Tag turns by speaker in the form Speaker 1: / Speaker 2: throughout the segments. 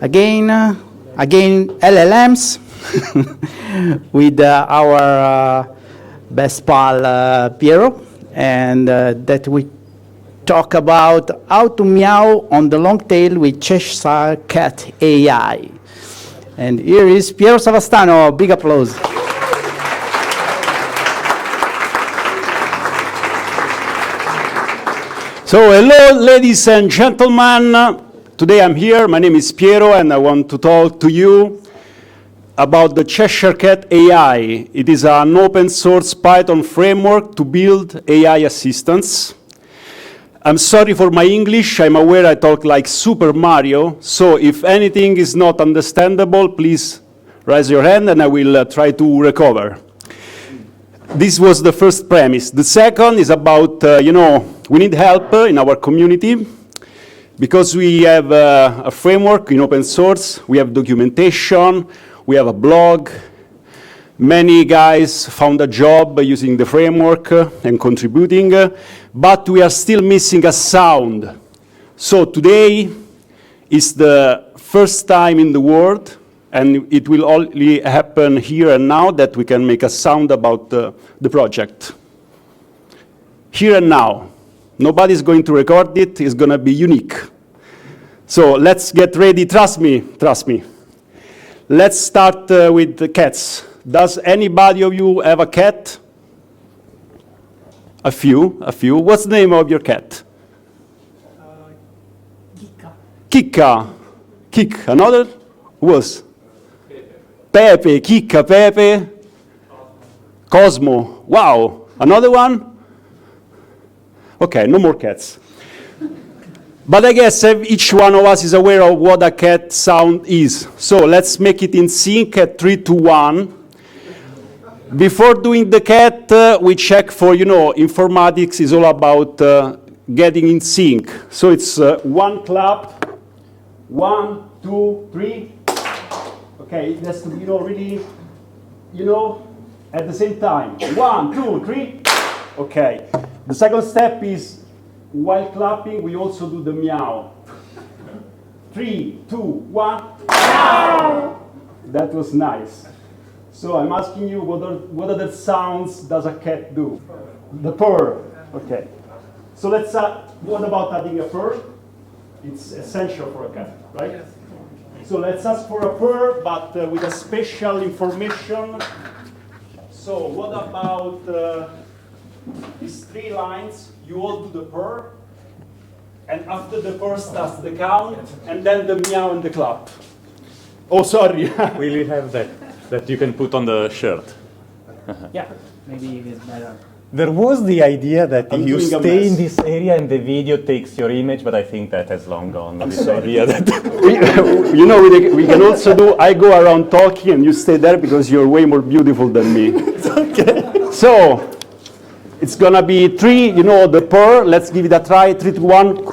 Speaker 1: again LLMs with our best pal Piero, and that we talk about how to meow on the long tail with Cheshire Cat AI. And here is Piero Savastano. Big applause.
Speaker 2: So hello, ladies and gentlemen. Today I'm here. My name is Piero, and I want to talk to you about the Cheshire Cat AI. It is an open source Python framework to build AI assistants. I'm sorry for my English. I'm aware I talk like Super Mario. So if anything is not understandable, please raise your hand and I will try to recover. This was the first premise. The second is about, we need help in our community because we have a framework in open source. We have documentation. We have a blog. Many guys found a job using the framework and contributing, but we are still missing a sound. So today is the first time in the world, and it will only happen here and now, that we can make a sound about the project. Here and now. Nobody's going to record it. It's going to be unique. So let's get ready. Trust me. Let's start with the cats. Does anybody of you have a cat? A few. What's the name of your cat? Kika. Kik. Another? Who was? Pepe. Kika, Pepe. Cosmo. Wow. Another one? Okay, no more cats. But I guess each one of us is aware of what a cat sound is. So let's make it in sync at 3, 2, 1. Before doing the cat, we check for, informatics is all about getting in sync. So it's one clap, 1, 2, 3. Okay, it has to be really, at the same time. 1, 2, 3. Okay. The second step is, while clapping, we also do the meow. 3, 2, 1. Meow! That was nice. So I'm asking you, what other sounds does a cat do? The purr. Okay. So let's, what about adding a purr? It's essential for a cat, right? Yes. So let's ask for a purr, but with a special information. So what about these 3 lines? You all do the purr, and after the purr starts the count, and then the meow and the clap. Oh, sorry.
Speaker 3: We will have that you can put on the shirt.
Speaker 1: Yeah, maybe it's better.
Speaker 3: There was the idea that
Speaker 2: I'm
Speaker 3: you
Speaker 2: doing a
Speaker 3: stay in
Speaker 2: mess.
Speaker 3: this area and the video takes your image, but I think that has long gone. This idea that
Speaker 2: we can also do, I go around talking and you stay there because you're way more beautiful than me.
Speaker 3: It's okay.
Speaker 2: So, it's gonna be 3, the purr. Let's give it a try. 3, 2, 1.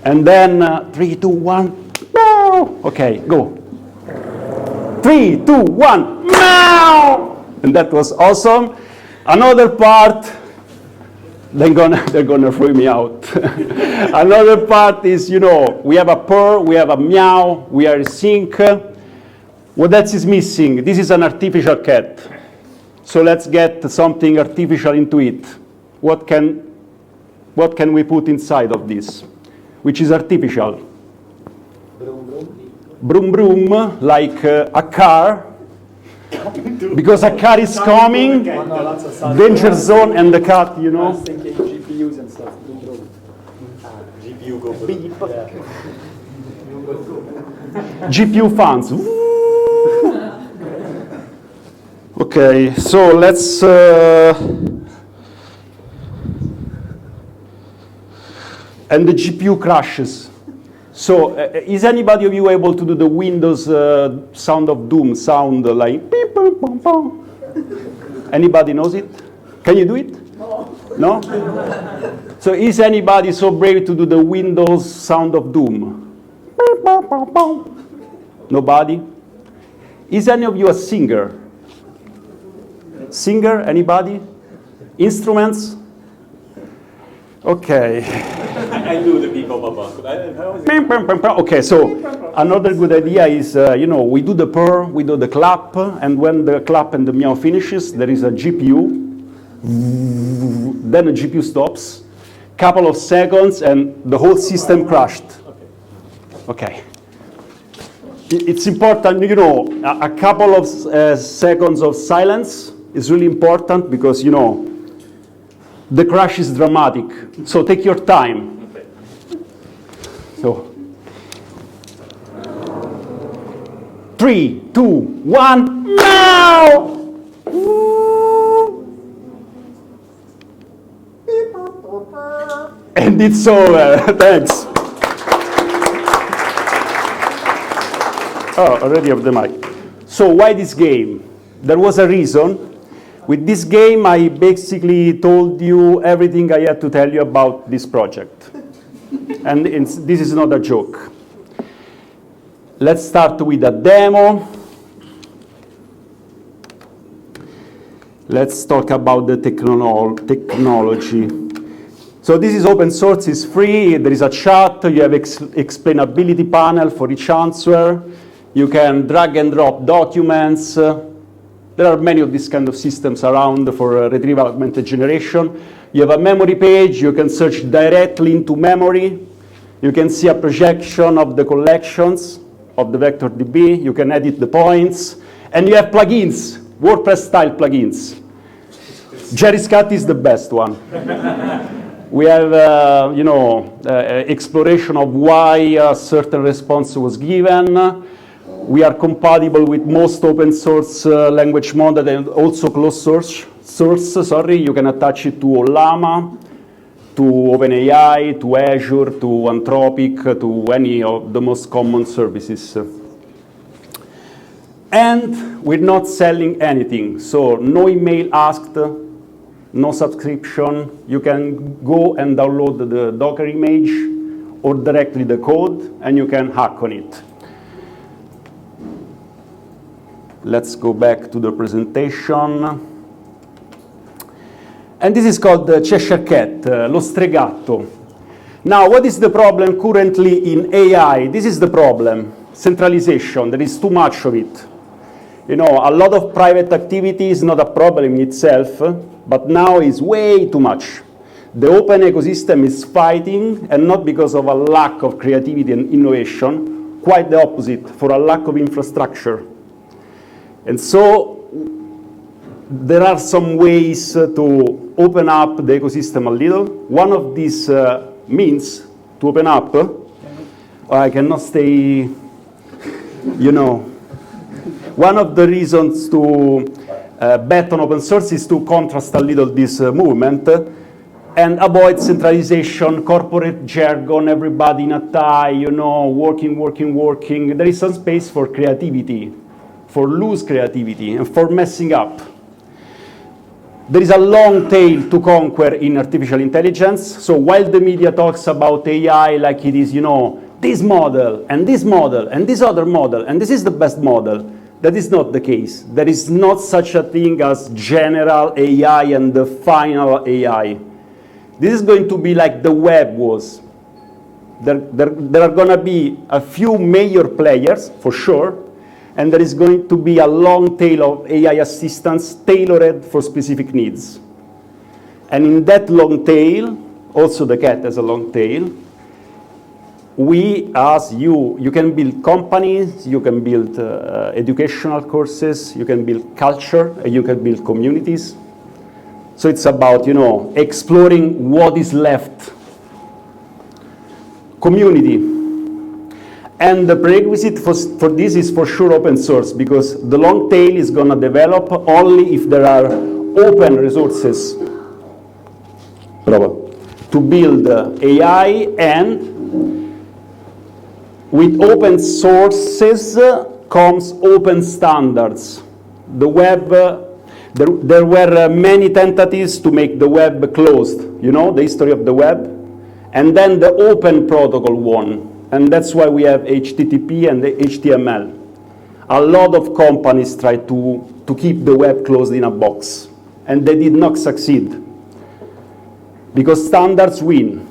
Speaker 2: And then 3, 2, 1. Meow. Okay, go. 3, 2, 1. Meow. And that was awesome. Another part, they're gonna freak me out. Another part is, we have a purr, we have a meow, we are in sync. What else is missing? This is an artificial cat. So let's get something artificial into it. What can we put inside of this, which is artificial? Broom broom, like a car. Because a car is coming, danger zone, and the cat,
Speaker 4: I was thinking GPUs and stuff.
Speaker 3: GPU go
Speaker 4: Beep.
Speaker 2: GPU fans. Okay, so let's and the GPU crashes. So is anybody of you able to do the Windows sound of doom sound like beep, boom, boom, boom? Anybody knows it? Can you do it? No? So is anybody so brave to do the Windows sound of doom? Beep, boom, boom, boom. Nobody? Is any of you a singer? Singer, anybody? Instruments? Okay.
Speaker 3: I do the people bubble.
Speaker 2: Okay, so another good idea is, we do the purr, we do the clap, and when the clap and the meow finishes, there is a GPU. Then the GPU stops, couple of seconds, and the whole system crashed. Okay. It's important, a couple of seconds of silence is really important because, the crash is dramatic. So take your time.
Speaker 3: Okay.
Speaker 2: So, 3, 2, 1, now! And it's over. Thanks. Oh, already have the mic. So why this game? There was a reason. With this game, I basically told you everything I had to tell you about this project. And this is not a joke. Let's start with a demo. Let's talk about the technology. So this is open source, it's free, there is a chat, you have explainability panel for each answer. You can drag and drop documents. There are many of these kind of systems around for retrieval augmented generation. You have a memory page, you can search directly into memory. You can see a projection of the collections of the vector DB. You can edit the points. And you have plugins, WordPress style plugins. Jerry's Cat is the best one. We have, exploration of why a certain response was given. We are compatible with most open source language models and also closed source. You can attach it to Llama, to OpenAI, to Azure, to Anthropic, to any of the most common services. And we're not selling anything. So no email asked, no subscription. You can go and download the Docker image or directly the code, and you can hack on it. Let's go back to the presentation. And this is called the Cheshire Cat, lo stregatto. Now, what is the problem currently in AI? This is the problem, centralization. There is too much of it. A lot of private activity is not a problem in itself, but now is way too much. The open ecosystem is fighting, and not because of a lack of creativity and innovation, quite the opposite, for a lack of infrastructure. And so there are some ways to open up the ecosystem a little. One of these means to open up, I cannot stay, one of the reasons to bet on open source is to contrast a little this movement and avoid centralization, corporate jargon, everybody in a tie, working. There is some space for creativity, for loose creativity, and for messing up. There is a long tail to conquer in artificial intelligence. So while the media talks about AI like it is, this model, and this model, and this other model, and this is the best model, that is not the case. There is not such a thing as general AI and the final AI. This is going to be like the web was. There are going to be a few major players, for sure, and there is going to be a long tail of AI assistants tailored for specific needs. And in that long tail, also the cat has a long tail, we, as you can build companies, you can build educational courses, you can build culture, and you can build communities. So it's about, exploring what is left. Community. And the prerequisite for this is for sure open source, because the long tail is going to develop only if there are open resources to build AI, and with open sources comes open standards. The web, there were many tentatives to make the web closed, the history of the web, and then the open protocol won. And that's why we have HTTP and the HTML. A lot of companies try to keep the web closed in a box, and they did not succeed, because standards win.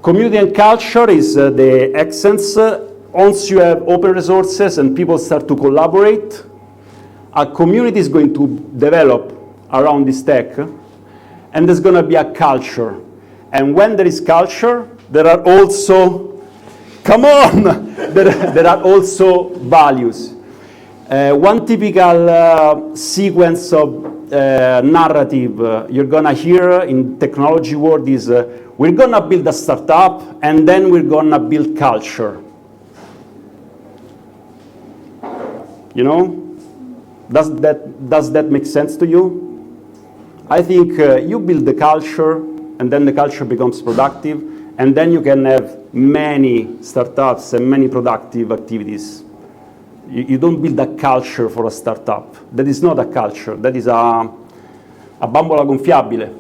Speaker 2: Community and culture is the essence. Once you have open resources and people start to collaborate, a community is going to develop around this tech, and there's going to be a culture. And when there is culture, there are also, come on, there are also values. One typical sequence of narrative you're going to hear in technology world is we're going to build a startup and then we're going to build culture. You know, does that make sense to you? I think you build the culture and then the culture becomes productive, and then you can have many startups and many productive activities. You don't build a culture for a startup. That is not a culture. That is a bambola gonfiabile.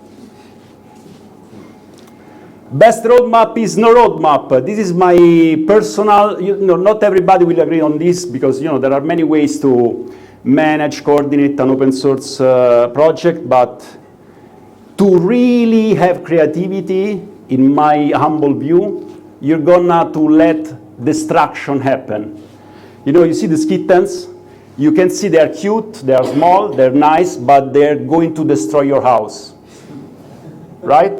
Speaker 2: Best roadmap is no roadmap. This is my personal, not everybody will agree on this because, there are many ways to manage, coordinate an open source project, but to really have creativity, in my humble view, you're gonna to let destruction happen. You see these kittens? You can see they're cute, they're small, they're nice, but they're going to destroy your house, right?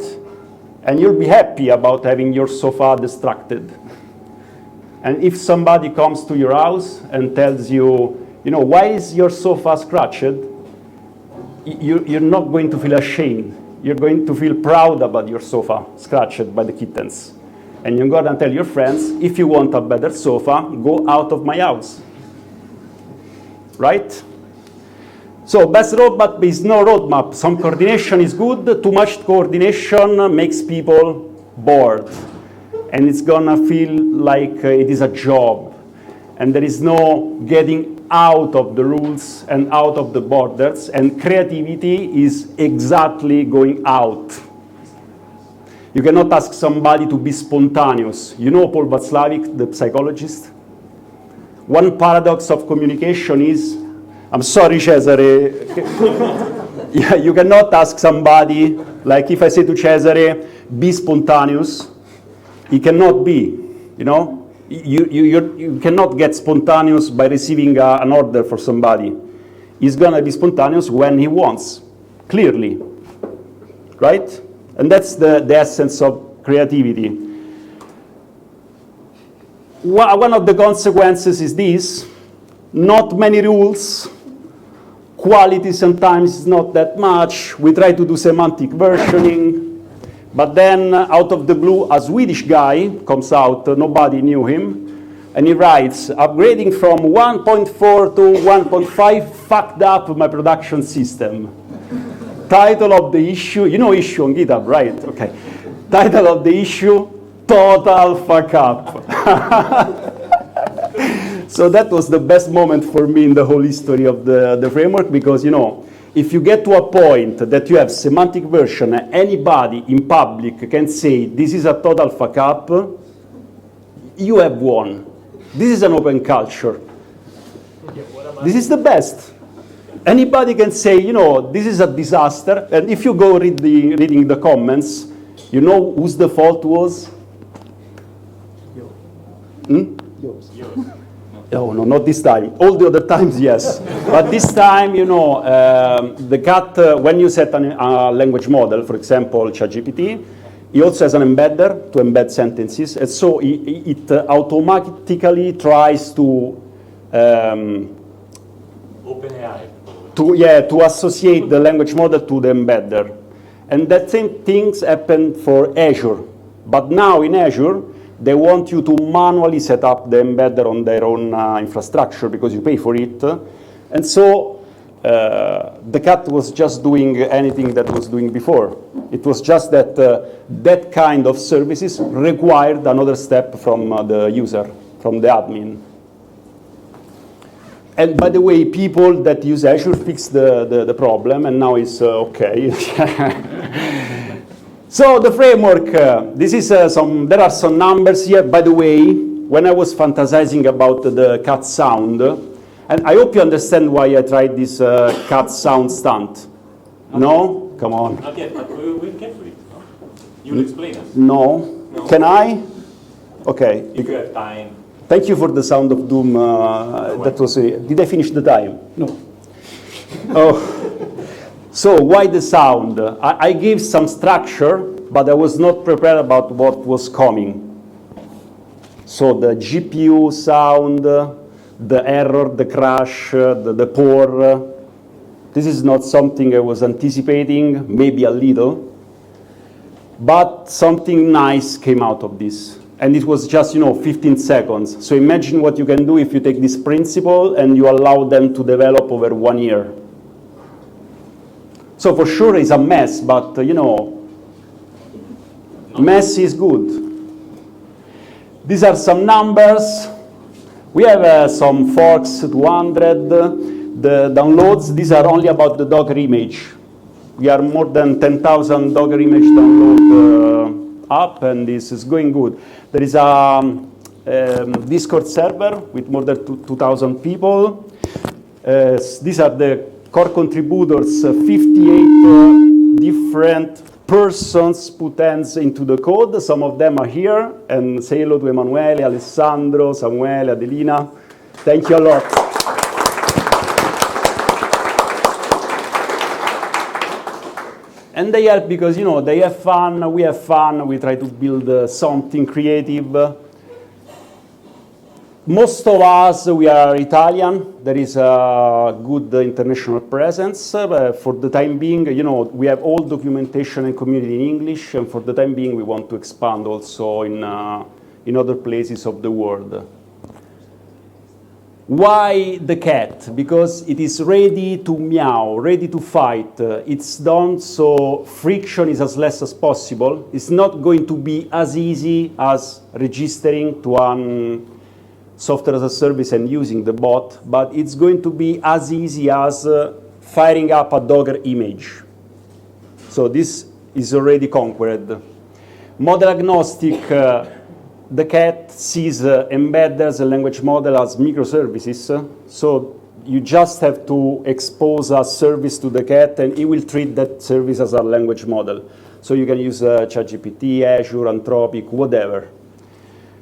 Speaker 2: And you'll be happy about having your sofa distracted. And if somebody comes to your house and tells you, why is your sofa scratched? You're not going to feel ashamed. You're going to feel proud about your sofa scratched by the kittens. And you're going to tell your friends, if you want a better sofa, go out of my house. Right? So best roadmap is no roadmap. Some coordination is good. Too much coordination makes people bored. And it's going to feel like it is a job. And there is no getting out of the rules and out of the borders. And creativity is exactly going out. You cannot ask somebody to be spontaneous. You know Paul Václavic, the psychologist? One paradox of communication is, I'm sorry, Cesare. Yeah, you cannot ask somebody, like if I say to Cesare, be spontaneous, he cannot be, You cannot get spontaneous by receiving an order for somebody. He's going to be spontaneous when he wants, clearly, right? And that's the essence of creativity. One of the consequences is this: not many rules, quality sometimes is not that much. We try to do semantic versioning, but then out of the blue, a Swedish guy comes out, nobody knew him, and he writes, upgrading from 1.4 to 1.5 fucked up my production system. Title of the issue, issue on GitHub, right? Okay. Title of the issue, total fuck up. So that was the best moment for me in the whole history of the framework, because, if you get to a point that you have semantic version, anybody in public can say, this is a total fuck up, you have won. This is an open culture. This is the best. Anybody can say, this is a disaster. And if you go reading the comments, you know whose the fault was?
Speaker 4: Yours.
Speaker 2: Oh, no, not this time. All the other times, yes. But this time, the cat, when you set a language model, for example, ChatGPT, he also has an embedder to embed sentences. And so it automatically tries to
Speaker 5: OpenAI.
Speaker 2: To associate the language model to the embedder. And that same things happen for Azure. But now in Azure, they want you to manually set up the embedder on their own infrastructure because you pay for it. And so the cat was just doing anything that was doing before. It was just that that kind of services required another step from the user, from the admin. And by the way, people that use Azure fixed the problem, and now it's okay. So the framework, this is there are some numbers here. By the way, when I was fantasizing about the cat sound, and I hope you understand why I tried this cat sound stunt. No? Come on.
Speaker 5: Not yet, but we'll get to it. No? You'll explain us.
Speaker 2: No. Can I? Okay.
Speaker 3: If you have time.
Speaker 2: Thank you for the sound of doom. That was. Did I finish the time?
Speaker 1: No.
Speaker 2: Oh. So why the sound? I gave some structure, but I was not prepared about what was coming. So the GPU sound, the error, the crash, the pour. This is not something I was anticipating, maybe a little. But something nice came out of this. And it was just, 15 seconds. So imagine what you can do if you take this principle and you allow them to develop over 1 year. So for sure it's a mess, but mess is good. These are some numbers. We have some forks, 200. The downloads, these are only about the Docker image. We are more than 10,000 Docker image download up, and this is going good. There is a Discord server with more than 2,000 people. These are the core contributors, 58 different persons put hands into the code. Some of them are here, and say hello to Emanuele, Alessandro, Samuele, Adelina. Thank you a lot. And they help because, they have fun, we have fun, we try to build something creative. Most of us, we are Italian. There is a good international presence. For the time being, we have all documentation and community in English, and for the time being, we want to expand also in other places of the world. Why the cat? Because it is ready to meow, ready to fight. It's done so friction is as less as possible. It's not going to be as easy as registering to one software as a service and using the bot, but it's going to be as easy as firing up a Docker image. So this is already conquered. Model agnostic. The cat sees embedders and language model as microservices, so you just have to expose a service to the cat, and it will treat that service as a language model. So you can use ChatGPT, Azure, Anthropic, whatever.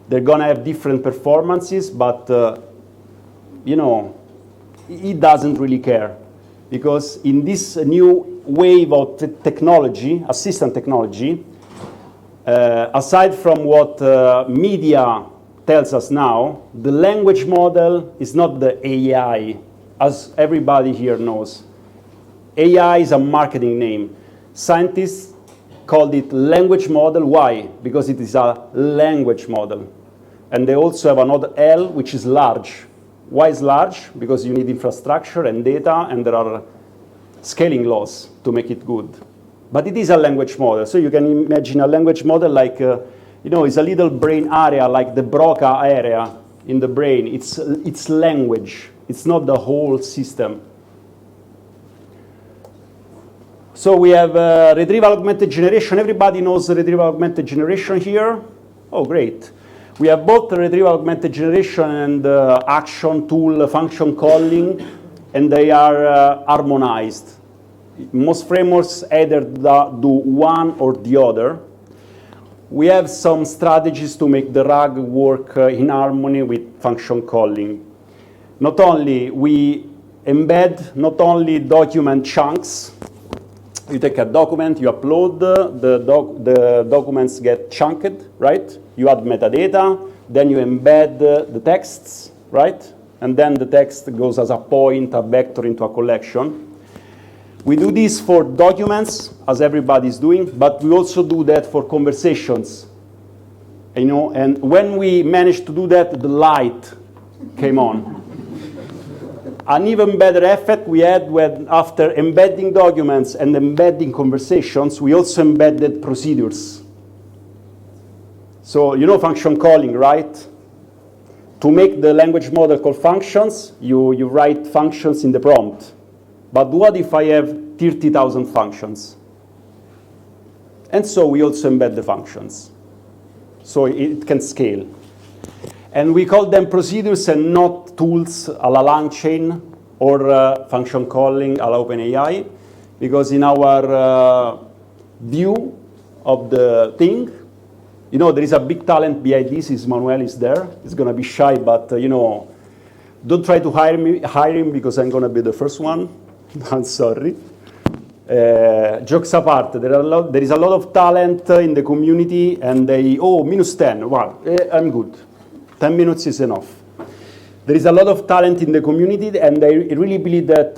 Speaker 2: They're going to have different performances, but it doesn't really care, because in this new wave of technology, assistant technology, aside from what media tells us now, the language model is not the AI, as everybody here knows. AI is a marketing name. Scientists called it language model. Why? Because it is a language model. And they also have another L, which is large. Why is large? Because you need infrastructure and data, and there are scaling laws to make it good. But it is a language model. So you can imagine a language model like, it's a little brain area, like the Broca area in the brain. It's language. It's not the whole system. So we have retrieval augmented generation. Everybody knows retrieval augmented generation here? Oh, great. We have both retrieval augmented generation and action tool function calling, and they are harmonized. Most frameworks either do one or the other. We have some strategies to make the RAG work in harmony with function calling. Not only we embed not only document chunks. You take a document, you upload, the documents get chunked, right? You add metadata, then you embed the texts, right? And then the text goes as a point, a vector into a collection. We do this for documents, as everybody's doing, but we also do that for conversations. And when we managed to do that, the light came on. An even better effect we had when, after embedding documents and embedding conversations, we also embedded procedures. So function calling, right? To make the language model call functions, you write functions in the prompt. But what if I have 30,000 functions? And so we also embed the functions. So it can scale. And we call them procedures and not tools a la LangChain or function calling a la OpenAI, because in our view of the thing, You know, there is a big talent behind this. Manuel is there. He's going to be shy, but, you know, don't try to hire him because I'm going to be the first one. I'm sorry. Jokes apart, there is a lot of talent in the community, and -10. Wow, I'm good. 10 minutes is enough. There is a lot of talent in the community, and I really believe that,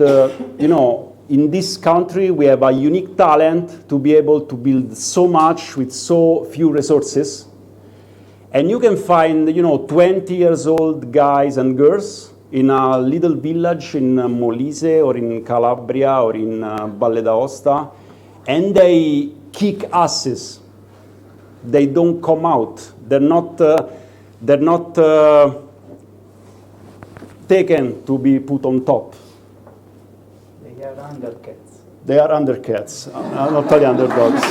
Speaker 2: you know, in this country, we have a unique talent to be able to build so much with so few resources. And you can find, you know, 20 years old guys and girls in a little village in Molise or in Calabria or in Valle d'Aosta, and they kick asses. They don't come out. They're not taken to be put on top.
Speaker 1: They are undercats.
Speaker 2: They are undercats, not only underdogs.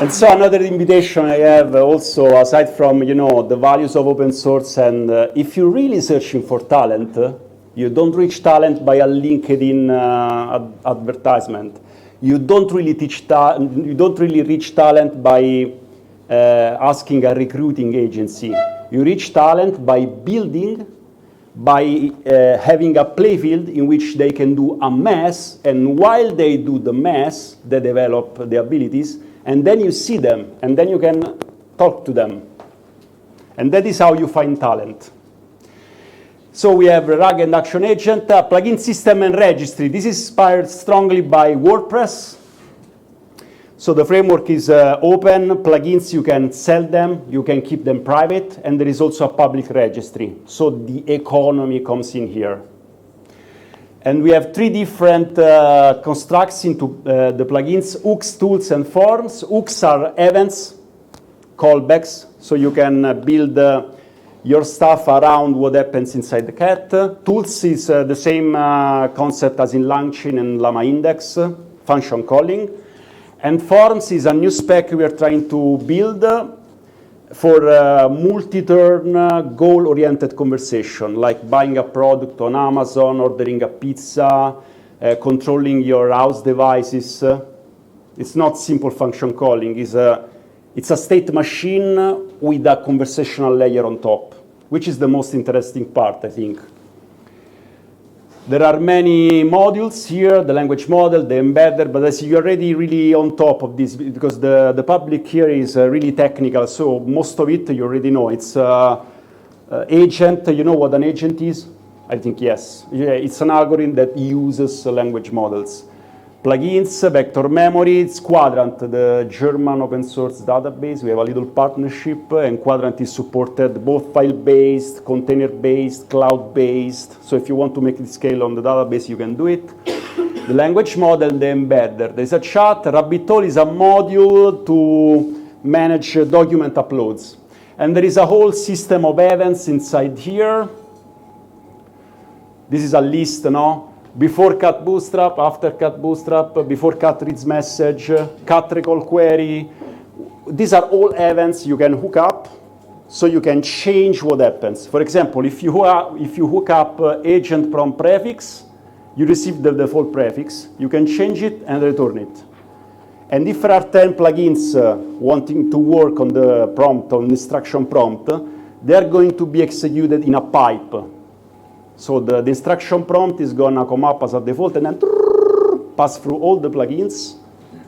Speaker 2: And so another invitation I have also, aside from, you know, the values of open source, and if you're really searching for talent, you don't reach talent by a LinkedIn advertisement. You don't really reach talent by asking a recruiting agency. You reach talent by building, by having a playfield in which they can do a mess, and while they do the mess, they develop the abilities, and then you see them, and then you can talk to them. And that is how you find talent. So we have RAG and Action Agent, plugin system and registry. This is inspired strongly by WordPress. So the framework is open. Plugins, you can sell them, you can keep them private, and there is also a public registry. So the economy comes in here. And we have 3 different constructs into the plugins: hooks, tools, and forms. Hooks are events, callbacks, so you can build your stuff around what happens inside the cat. Tools is the same concept as in LangChain and Llama Index, function calling. And forms is a new spec we are trying to build for multi-turn, goal-oriented conversation, like buying a product on Amazon, ordering a pizza, controlling your house devices. It's not simple function calling. It's a state machine with a conversational layer on top, which is the most interesting part, I think. There are many modules here, the language model, the embedder, but I see you're already really on top of this because the public here is really technical, so most of it you already know. It's agent. You know what an agent is? I think yes. Yeah, it's an algorithm that uses language models. Plugins, vector memory, it's Quadrant, the German open source database. We have a little partnership, and Quadrant is supported both file-based, container-based, cloud-based. So if you want to make it scale on the database, you can do it. The language model, the embedder. There's a chat. RabbitHole is a module to manage document uploads. And there is a whole system of events inside here. This is a list, no? Before cat bootstrap, after cat bootstrap, before cat reads message, cat recall query. These are all events you can hook up, so you can change what happens. For example, if you hook up agent prompt prefix, you receive the default prefix. You can change it and return it. And if there are 10 plugins wanting to work on the prompt, on instruction prompt, they are going to be executed in a pipe. So the instruction prompt is going to come up as a default and then pass through all the plugins.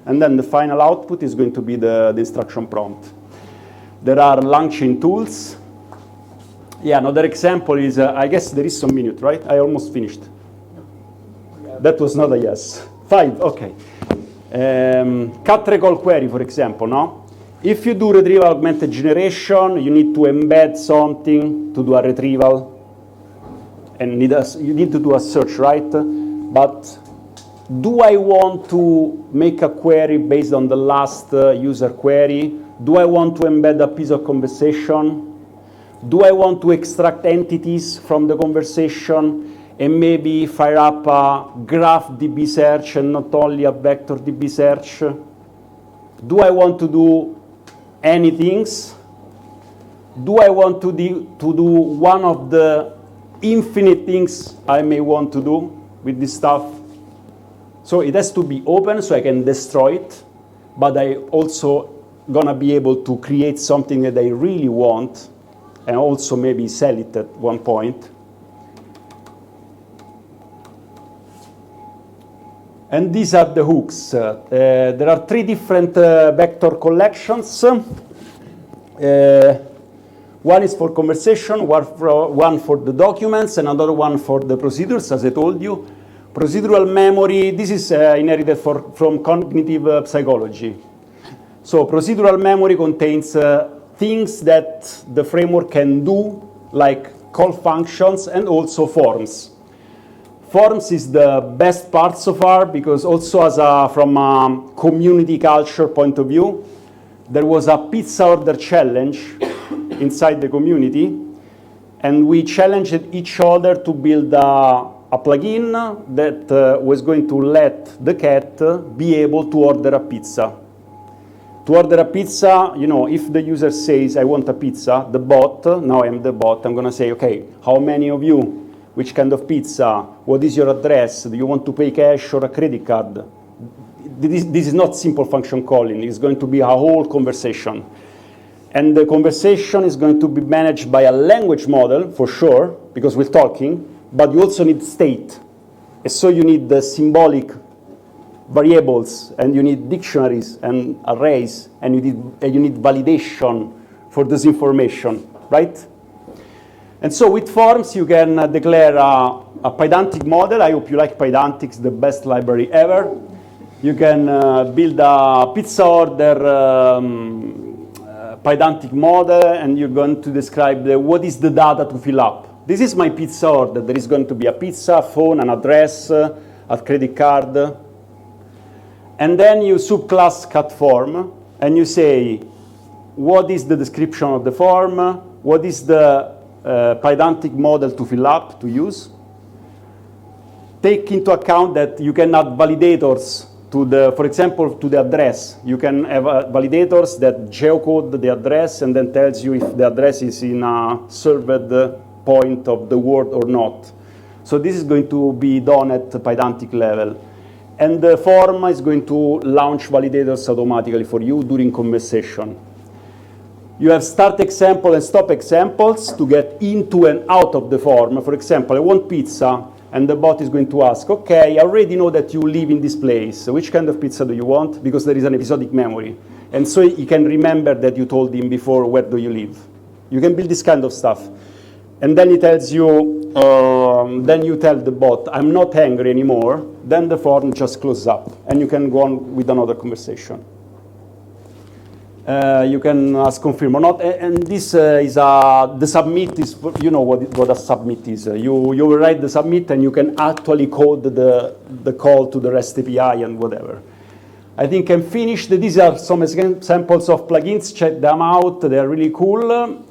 Speaker 2: And then the final output is going to be the instruction prompt. There are LangChain tools. Yeah, another example is, I guess there is some minute, right? I almost finished. That was not a yes. 5, okay. Cat recall query, for example, no? If you do retrieval augmented generation, you need to embed something to do a retrieval. And you need to do a search, right? But do I want to make a query based on the last user query? Do I want to embed a piece of conversation? Do I want to extract entities from the conversation and maybe fire up a graph DB search and not only a vector DB search? Do I want to do any things? Do I want to do one of the infinite things I may want to do with this stuff? So it has to be open so I can destroy it, but I also gonna be able to create something that I really want and also maybe sell it at one point. And these are the hooks. There are 3 different vector collections. One is for conversation, one for the documents, and another one for the procedures, as I told you. Procedural memory, this is inherited from cognitive psychology. So procedural memory contains things that the framework can do, like call functions and also forms. Forms is the best part so far because also from a community culture point of view, there was a pizza order challenge inside the community, and we challenged each other to build a plugin that was going to let the cat be able to order a pizza. To order a pizza, you know, if the user says, I want a pizza, the bot, now I'm the bot, I'm going to say, okay, how many of you? Which kind of pizza? What is your address? Do you want to pay cash or a credit card? This is not simple function calling. It's going to be a whole conversation. And the conversation is going to be managed by a language model, for sure, because we're talking, but you also need state. And so you need the symbolic variables, and you need dictionaries and arrays, and you need validation for this information, right? And so with forms, you can declare a pedantic model. I hope you like pedantic, it's the best library ever. You can build a pizza order pedantic model, and you're going to describe what is the data to fill up. This is my pizza order. There is going to be a pizza, phone, an address, a credit card. And then you subclass cat form, and you say, what is the description of the form? What is the pedantic model to fill up, to use? Take into account that you can add validators to the, for example, to the address. You can have validators that geocode the address and then tells you if the address is in a served point of the word or not. So this is going to be done at the pedantic level. And the form is going to launch validators automatically for you during conversation. You have start example and stop examples to get into and out of the form. For example, I want pizza, and the bot is going to ask, okay, I already know that you live in this place. Which kind of pizza do you want? Because there is an episodic memory. And so he can remember that you told him before, where do you live? You can build this kind of stuff. And then he tells you, then you tell the bot, I'm not angry anymore. Then the form just closes up, and you can go on with another conversation. You can ask confirm or not, and this is the submit is, you know what a submit is. You override the submit, and you can actually code the call to the REST API and whatever. I think I'm finished. These are some examples of plugins. Check them out. They're really cool.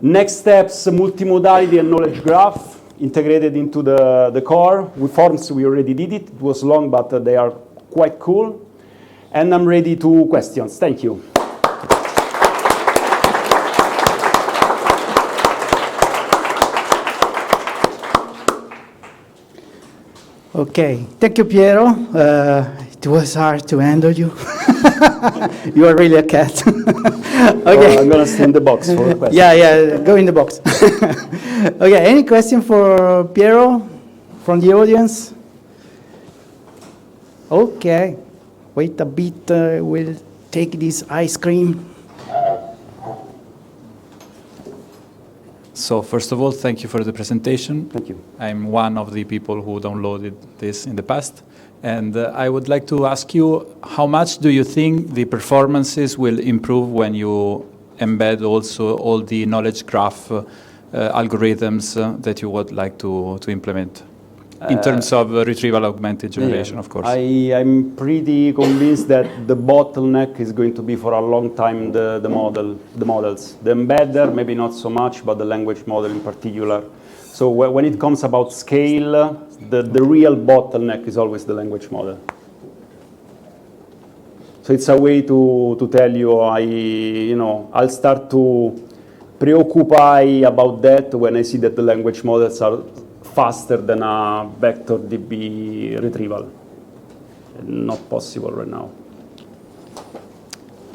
Speaker 2: Next steps, multimodality and knowledge graph integrated into the core. With forms, we already did it. It was long, but they are quite cool. And I'm ready to questions. Thank you.
Speaker 1: Okay, thank you, Piero. It was hard to handle you. You are really a cat. Okay.
Speaker 2: I'm going to stay in the box for questions.
Speaker 1: Yeah, go in the box. Okay, any question for Piero from the audience? Okay, wait a bit, we'll take this ice cream.
Speaker 5: So first of all, thank you for the presentation.
Speaker 2: Thank you.
Speaker 5: I'm one of the people who downloaded this in the past. And I would like to ask you, how much do you think the performances will improve when you embed also all the knowledge graph algorithms that you would like to implement? In terms of retrieval augmented generation, of course.
Speaker 2: I'm pretty convinced that the bottleneck is going to be for a long time the models. The embedder, maybe not so much, but the language model in particular. So when it comes about scale, the real bottleneck is always the language model. So it's a way to tell you, I'll start to preoccupy about that when I see that the language models are faster than a vector DB retrieval. not possible right now.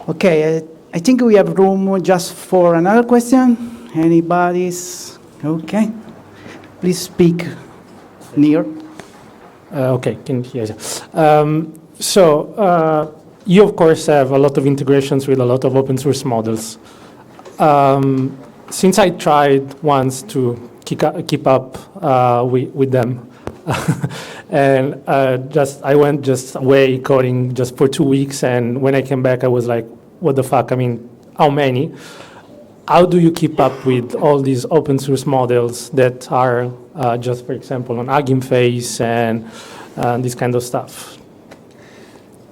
Speaker 1: Okay, I think we have room just for another question. Anybody's? Okay. Please speak near.
Speaker 4: Okay, can you hear? You of course have a lot of integrations with a lot of open source models. Since I tried once to keep up with them, and I went just away coding just for 2 weeks, and when I came back, I was like, "What the fuck? I mean, how many? How do you keep up with all these open source models that are just, for example, on Hugging Face and this kind of stuff?"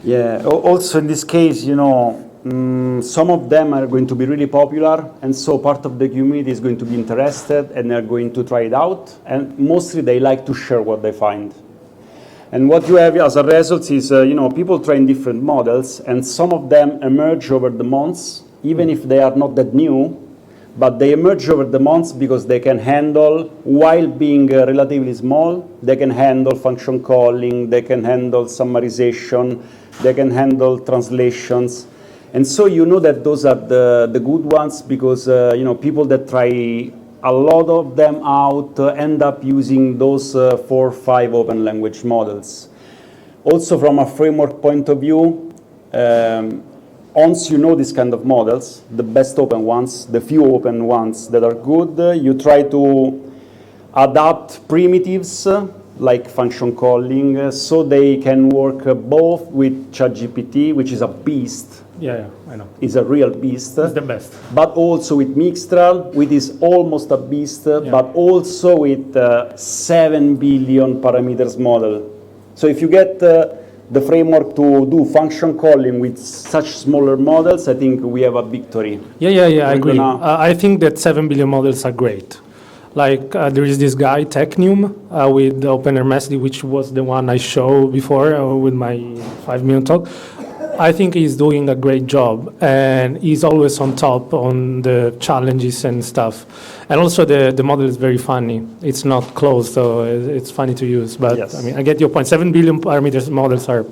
Speaker 2: Yeah, also in this case, some of them are going to be really popular, and so part of the community is going to be interested and they're going to try it out, and mostly they like to share what they find. And what you have as a result is, people train different models, and some of them emerge over the months, even if they are not that new, but they emerge over the months because they can handle, while being relatively small, they can handle function calling, they can handle summarization, they can handle translations. And so you know that those are the good ones because people that try a lot of them out end up using those 4 or 5 open language models. Also from a framework point of view, once you know these kind of models, the best open ones, the few open ones that are good, you try to adapt primitives like function calling so they can work both with ChatGPT, which is a beast.
Speaker 4: Yeah, I know.
Speaker 2: Is a real beast.
Speaker 4: It's the best.
Speaker 2: But also with Mixtral, which is almost a beast, but also with 7 billion parameters model. So if you get the framework to do function calling with such smaller models, I think we have a victory.
Speaker 4: Yeah, I agree. I think that 7 billion models are great. Like there is this guy, Technium, with OpenRMSD, which was the one I showed before with my 5-minute talk. I think he's doing a great job, and he's always on top on the challenges and stuff. And also the model is very funny. It's not closed, so it's funny to use. But
Speaker 2: yes.
Speaker 4: I mean, I get your point. 7 billion parameters models are.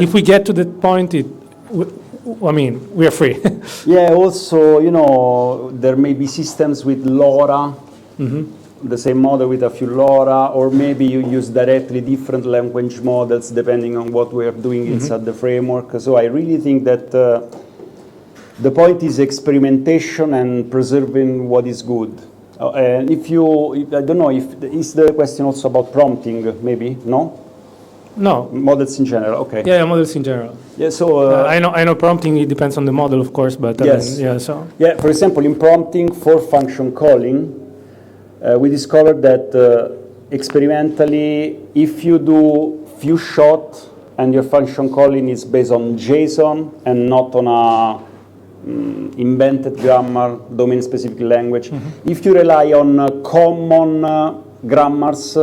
Speaker 4: If we get to that point, we are free.
Speaker 2: Yeah. Also, there may be systems with LoRa. Mm-hmm. The same model with a few LoRa, or maybe you use directly different language models depending on what we are doing inside the framework. So I really think that the point is experimentation and preserving what is good. And I don't know, is the question also about prompting, maybe? No?
Speaker 4: No.
Speaker 2: Models in general, okay.
Speaker 4: Yeah, models in general.
Speaker 2: Yeah, so
Speaker 4: I know prompting, it depends on the model, of course, but
Speaker 2: yes. Yeah, for example, in prompting for function calling, we discovered that experimentally, if you do few shot and your function calling is based on JSON and not on a invented grammar, domain-specific language, if you rely on common grammars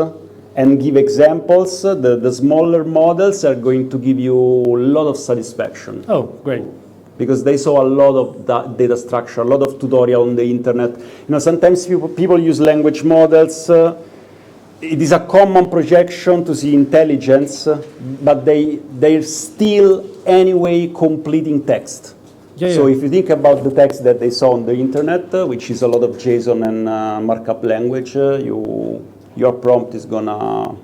Speaker 2: and give examples, the smaller models are going to give you a lot of satisfaction.
Speaker 4: Oh, great.
Speaker 2: Because they saw a lot of data structure, a lot of tutorial on the internet. Sometimes people use language models. It is a common projection to see intelligence, but they're still anyway completing text. So if you think about the text that they saw on the internet, which is a lot of JSON and markup language, your prompt is gonna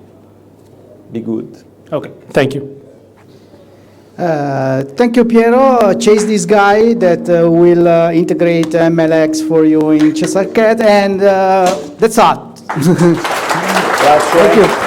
Speaker 2: be good.
Speaker 4: Okay, thank you.
Speaker 1: Thank you, Piero. Chase this guy that will integrate MLX for you in Cheshire Cat, and that's all.
Speaker 2: Thank
Speaker 1: you.